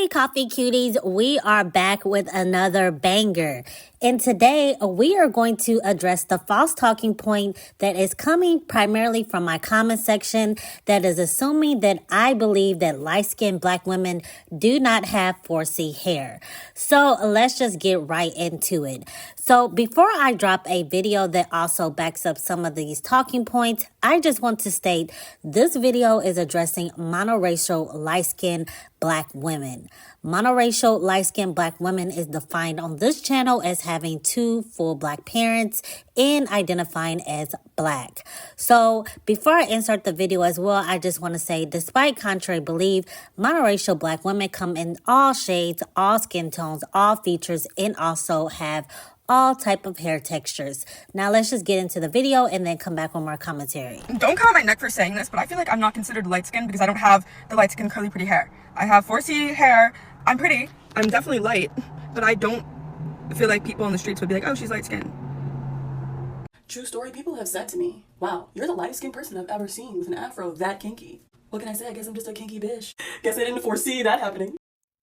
Hey coffee cuties, we are back with another banger. And today we are going to address the false talking point that is coming primarily from my comment section that is assuming that I believe that light-skinned black women do not have 4C hair. So let's just get right into it. So before I drop a video that also backs up some of these talking points, I just want to state this video is addressing monoracial light-skinned black women. Monoracial light-skinned black women is defined on this channel as having two full black parents and identifying as black. So before I insert the video as well, I just want to say, despite contrary belief, monoracial black women come in all shades, all skin tones, all features, and also have all type of hair textures. Now let's just get into the video and then come back with more commentary. Don't come on my neck for saying this, but I feel like I'm not considered light-skinned because I don't have the light-skinned curly pretty hair. I have 4C hair. I'm pretty. I'm definitely light, but I don't feel like people on the streets would be like, oh, she's light-skinned. True story, people have said to me, wow, you're the lightest skinned person I've ever seen with an afro that kinky. What can I say? I guess I'm just a kinky bitch. Guess I didn't foresee that happening.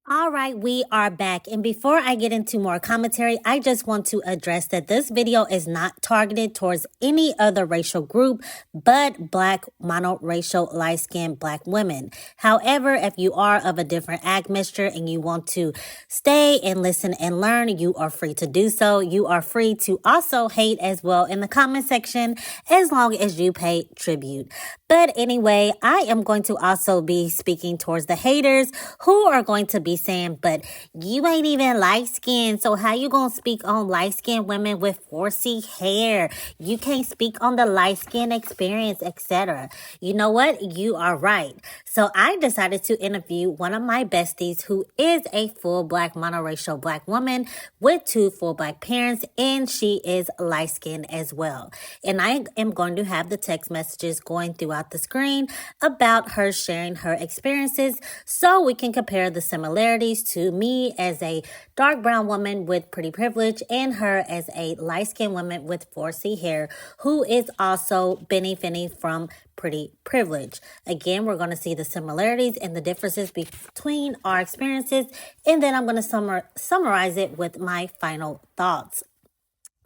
All right, we are back. And before I get into more commentary, I just want to address that this video is not targeted towards any other racial group but black monoracial light-skinned black women. However, if you are of a different admixture and you want to stay and listen and learn, you are free to do so. You are free to also hate as well in the comment section as long as you pay tribute. But anyway, I am going to also be speaking towards the haters who are going to be saying, but you ain't even light-skinned, so how you gonna speak on light-skinned women with 4C hair? You can't speak on the light-skin experience, etc. You know what? You are right. So I decided to interview one of my besties who is a full black monoracial black woman with two full black parents, and she is light-skinned as well. And I am going to have the text messages going throughout the screen about her sharing her experiences so we can compare the similarities to me as a dark brown woman with pretty privilege and her as a light-skinned woman with 4C hair who is also benefiting from pretty privilege. Again, we're going to see the similarities and the differences between our experiences, and then I'm going to summarize it with my final thoughts.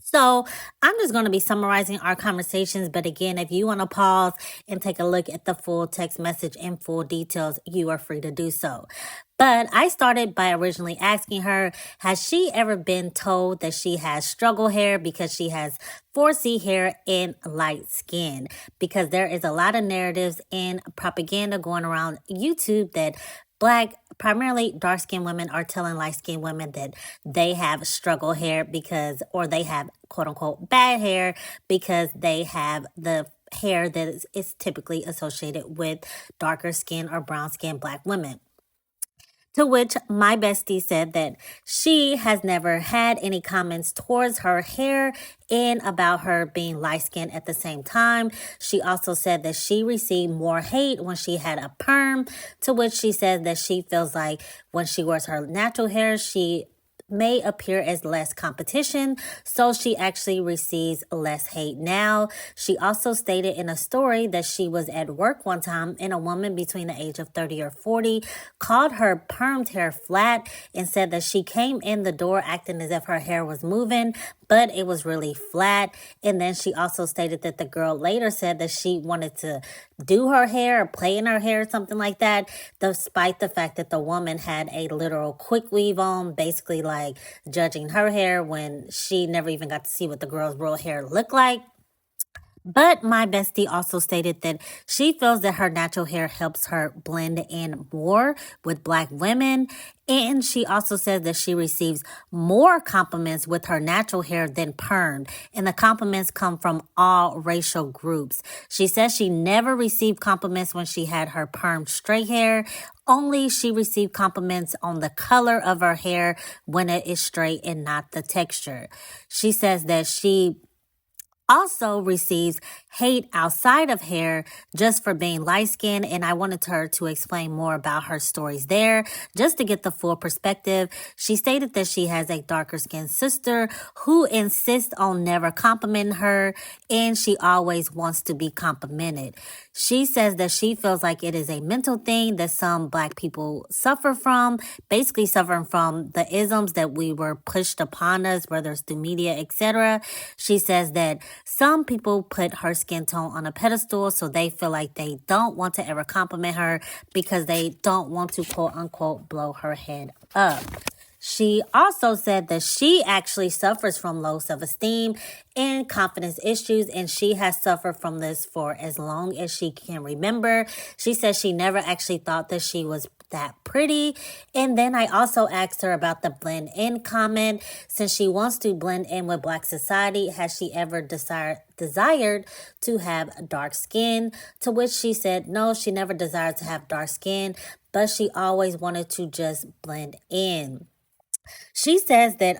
So I'm just going to be summarizing our conversations. But again, if you want to pause and take a look at the full text message and full details, you are free to do so. But I started by originally asking her, has she ever been told that she has struggle hair because she has 4C hair and light skin? Because there is a lot of narratives and propaganda going around YouTube that black, primarily dark-skinned women are telling light-skinned women that they have struggle hair because, or they have quote-unquote bad hair because they have the hair that is typically associated with darker skin or brown skin black women. To which my bestie said that she has never had any comments towards her hair and about her being light-skinned at the same time. She also said that she received more hate when she had a perm, to which she said that she feels like when she wears her natural hair, she may appear as less competition, so she actually receives less hate now. She also stated in a story that she was at work one time and a woman between the age of 30 or 40 called her permed hair flat and said that she came in the door acting as if her hair was moving, but it was really flat. And then she also stated that the girl later said that she wanted to do her hair or play in her hair or something like that, despite the fact that the woman had a literal quick weave on, basically like judging her hair when she never even got to see what the girl's real hair looked like. But my bestie also stated that she feels that her natural hair helps her blend in more with black women. And she also says that she receives more compliments with her natural hair than permed. And the compliments come from all racial groups. She says she never received compliments when she had her permed straight hair. Only she received compliments on the color of her hair when it is straight and not the texture. She says that she also receives hate outside of hair just for being light-skinned, and I wanted her to explain more about her stories there just to get the full perspective. She stated that she has a darker-skinned sister who insists on never complimenting her, and she always wants to be complimented. She says that she feels like it is a mental thing that some Black people suffer from, basically suffering from the isms that we were pushed upon us, whether it's the media, etc. She says that some people put her skin tone on a pedestal, so they feel like they don't want to ever compliment her because they don't want to, quote unquote, blow her head up. She also said that she actually suffers from low self-esteem and confidence issues, and she has suffered from this for as long as she can remember. She says she never actually thought that she was that pretty. And then I also asked her about the blend in comment. Since she wants to blend in with Black society, has she ever desired to have dark skin? To which she said no, she never desired to have dark skin, but she always wanted to just blend in. She says that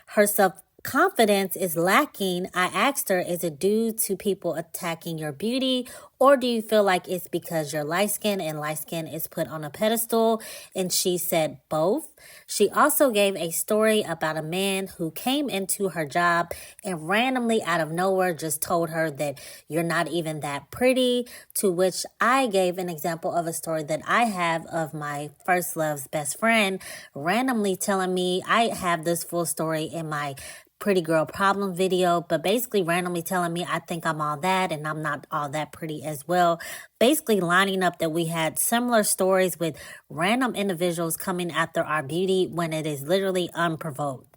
her self-confidence is lacking. I asked her, is it due to people attacking your beauty, or do you feel like it's because you're light-skinned and light-skin is put on a pedestal? And she said both. She also gave a story about a man who came into her job and randomly out of nowhere just told her that you're not even that pretty, to which I gave an example of a story that I have of my first love's best friend randomly telling me, I have this full story in my Pretty Girl Problem video, but basically randomly telling me I think I'm all that and I'm not all that pretty as well. Basically lining up that we had similar stories with random individuals coming after our beauty when it is literally unprovoked.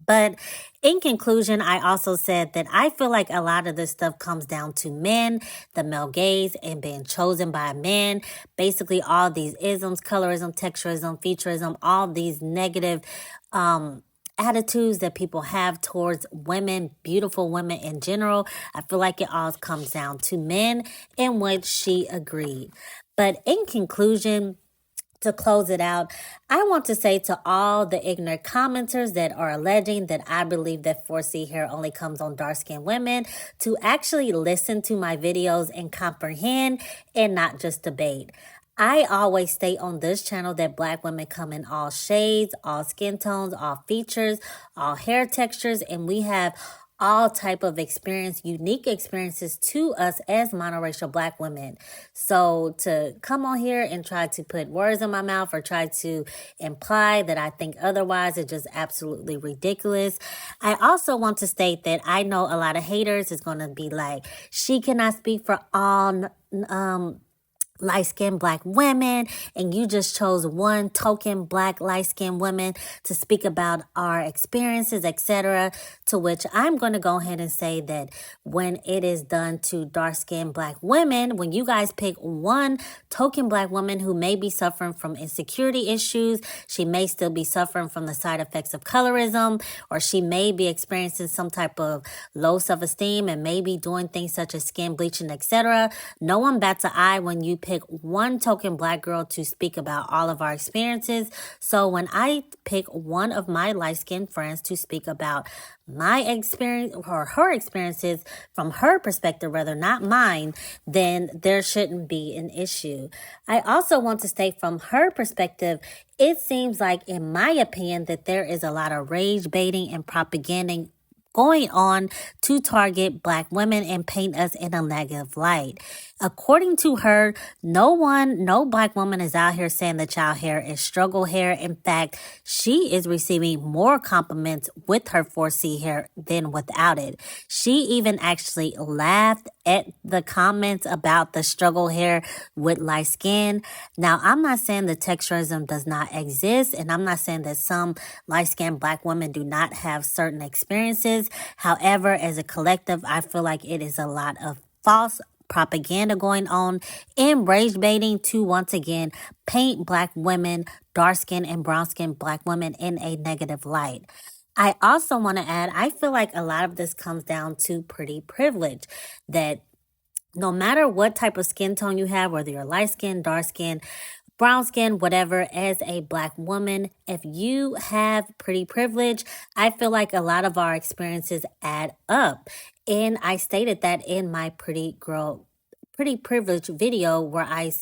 But in conclusion, I also said that I feel like a lot of this stuff comes down to men, the male gaze, and being chosen by a man. Basically all these isms, colorism, texturism, featureism, all these negative attitudes that people have towards women, beautiful women in general. I feel like it all comes down to men, in which she agreed. But in conclusion, to close it out, I want to say to all the ignorant commenters that are alleging that I believe that 4C hair only comes on dark-skinned women, to actually listen to my videos and comprehend and not just debate. I always state on this channel that Black women come in all shades, all skin tones, all features, all hair textures, and we have all type of experience, unique experiences to us as monoracial Black women. So to come on here and try to put words in my mouth or try to imply that I think otherwise is just absolutely ridiculous. I also want to state that I know a lot of haters is going to be like, she cannot speak for all light-skinned Black women, and you just chose one token Black light-skinned woman to speak about our experiences, etc. To which I'm going to go ahead and say that when it is done to dark-skinned Black women, when you guys pick one token Black woman who may be suffering from insecurity issues, she may still be suffering from the side effects of colorism, or she may be experiencing some type of low self-esteem and maybe doing things such as skin bleaching, etc. No one bats an eye when you pick one token Black girl to speak about all of our experiences. So when I pick one of my light-skinned friends to speak about my experience or her experiences from her perspective, rather not mine, then there shouldn't be an issue. I also want to state from her perspective, it seems like, in my opinion, that there is a lot of rage baiting and propaganda going on to target Black women and paint us in a negative light. According to her, no Black woman is out here saying that y'all hair is struggle hair. In fact, she is receiving more compliments with her 4C hair than without it. She even actually laughed at the comments about the struggle hair with light skin. Now, I'm not saying the texturism does not exist, and I'm not saying that some light-skinned Black women do not have certain experiences. However, as a collective, I feel like it is a lot of false propaganda going on and rage baiting to once again paint Black women, dark-skinned and brown-skinned Black women in a negative light. I also want to add, I feel like a lot of this comes down to pretty privilege, that no matter what type of skin tone you have, whether you're light-skinned, dark-skinned, brown skin, whatever, as a Black woman, if you have pretty privilege, I feel like a lot of our experiences add up. And I stated that in my pretty privilege video where I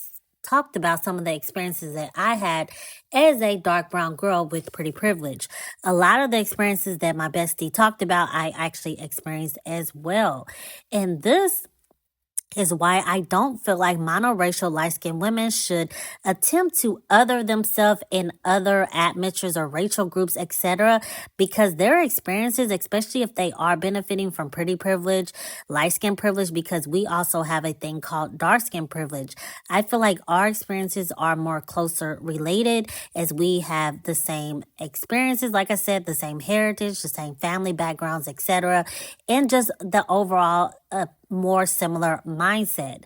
talked about some of the experiences that I had as a dark brown girl with pretty privilege. A lot of the experiences that my bestie talked about, I actually experienced as well. And this is why I don't feel like monoracial light-skinned women should attempt to other themselves in other admixtures or racial groups, etc., because their experiences, especially if they are benefiting from pretty privilege, light-skin privilege, because we also have a thing called dark-skin privilege. I feel like our experiences are more closer related as we have the same experiences, like I said, the same heritage, the same family backgrounds, etc., and just the overall more similar mindset.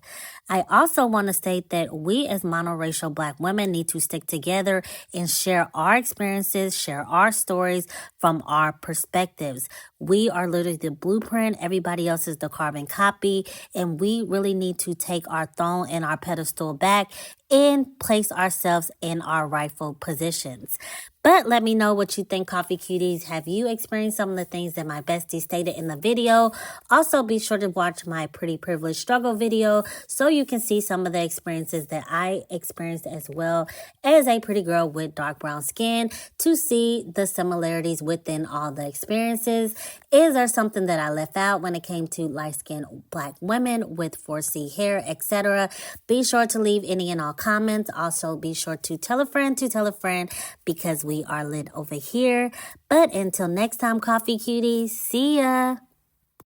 I also want to state that we as monoracial Black women need to stick together and share our experiences, share our stories from our perspectives. We are literally the blueprint. Everybody else is the carbon copy. And we really need to take our throne and our pedestal back and place ourselves in our rightful positions. But let me know what you think, Coffee Cuties. Have you experienced some of the things that my bestie stated in the video? Also, be sure to watch my Pretty Privilege Struggle video so you can see some of the experiences that I experienced as well as a pretty girl with dark brown skin to see the similarities within all the experiences. Is there something that I left out when it came to light-skinned Black women with 4C hair, etc.? Be sure to leave any and all comments. Also, be sure to tell a friend because we are lit over here. But until next time, Coffee Cuties, see ya.